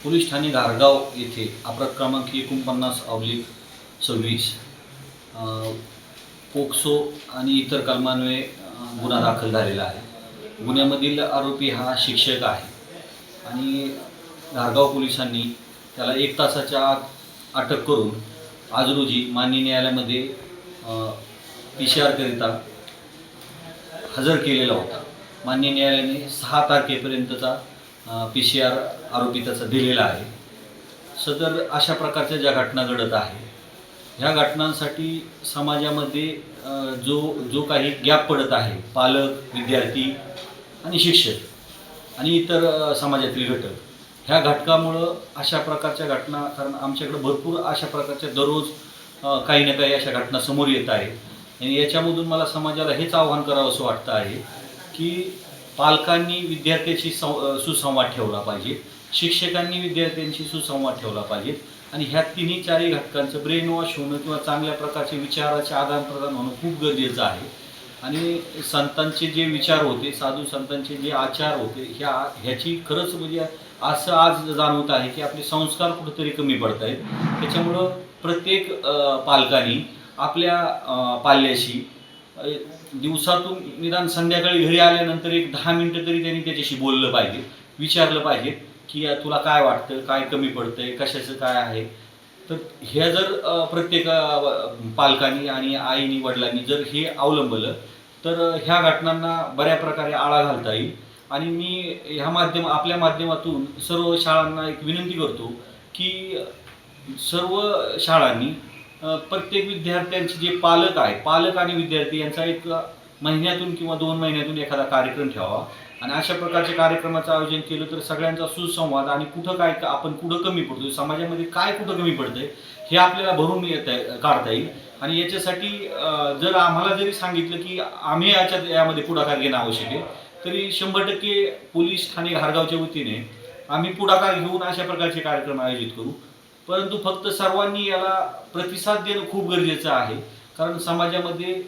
Police Thane घारगाव येथे अपराध क्रमांक 49/26 पोक्सो आणि इतर कलमान्वये गुन्हा दाखल झालेला आहे। गुन्ह्यामधील आरोपी हा शिक्षक आहे आणि घारगाव पोलिसांनी त्याला 1 तासाच्या आत अटक करून आज रोजी माननीय न्यायालयामध्ये PCR करिता हजर केलेला होता। माननीय न्यायालयाने 6 तारखेपर्यंतचा PCR आरोपी त्याचा दिलेला आहे। सदर अशा प्रकारच्या ज्या घटना घडत आहे ह्या घटनांसाठी समाजामध्ये जो काही गॅप पडत आहे, पालक, विद्यार्थी आणि शिक्षक आणि इतर समाजातील घटक, ह्या घटकामुळं अशा प्रकारच्या घटना, कारण आमच्याकडे भरपूर अशा प्रकारच्या दररोज काही ना काही अशा घटना समोर येत आहेत आणि याच्यामधून मला समाजाला हेच आवाहन करावंसं वाटतं आहे की पालकांनी विद्यार्थ्यांशी सुसंवाद ठेवला पाहिजे, शिक्षकांनी विद्यार्थ्यांशी सुसंवाद ठेवला पाहिजे आणि ह्या तिन्ही चारही घटकांचं ब्रेन वॉश होणं किंवा चांगल्या प्रकारचे विचाराचे आदानप्रदान होणं खूप गरजेचं आहे। आणि संतांचे जे विचार होते, साधू संतांचे जे आचार होते, ह्याची खरंच म्हणजे असं आज जाणवत आहे की आपले संस्कार कुठेतरी कमी पडत आहेत। त्याच्यामुळं प्रत्येक पालकांनी आपल्या पाल्याशी दिवसातून निदान संध्याकाळी घरी आल्यानंतर एक 10 मिनिटं तरी त्यांनी त्याच्याशी बोललं पाहिजे, विचारलं पाहिजे की तुला काय वाटतं, काय कमी पडतंय, कशाचं काय आहे। तर हे जर प्रत्येक पालकांनी आणि आईनी वडिलांनी जर हे अवलंबलं तर ह्या घटनांना बऱ्या प्रकारे आळा घालता येईल। आणि मी आपल्या माध्यमातून सर्व शाळांना एक विनंती करतो की सर्व शाळांनी प्रत्येक विद्यार्थ्यांचे जे पालक आहे, पालक आणि विद्यार्थी यांचा एक महिन्यातून किंवा 2 महिन्यातून एखादा कार्यक्रम ठेवावा आणि अशा प्रकारच्या कार्यक्रमाचं आयोजन केलं तर सगळ्यांचा सुसंवाद आणि कुठं काय आपण कुठं कमी पडतो, समाजामध्ये काय कुठं कमी पडतंय हे आपल्याला भरून काढता येईल। आणि याच्यासाठी जर आम्हाला जरी सांगितलं की आम्ही यामध्ये पुढाकार घेणं आवश्यक आहे, तरी 100% पोलीस ठाणे घारगावच्या वतीने आम्ही पुढाकार घेऊन अशा प्रकारचे कार्यक्रम आयोजित करू। परंतु फक्त सर्वांनी याला प्रतिसाद देणं खूप गरजेचं आहे, कारण समाजामध्ये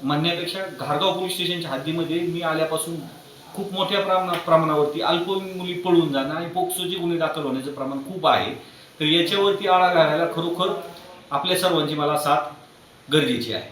म्हणण्यापेक्षा घारगाव पोलीस स्टेशनच्या हद्दीमध्ये मी आल्यापासून खूप मोठ्या प्रमाणावरती अल्पवयीन मुली पळून जाणं आणि पोक्सोचे गुन्हे दाखल होण्याचं प्रमाण खूप आहे। तर याच्यावरती आळा घालायला खरोखर आपल्या सर्वांची मला साथ गरजेची आहे।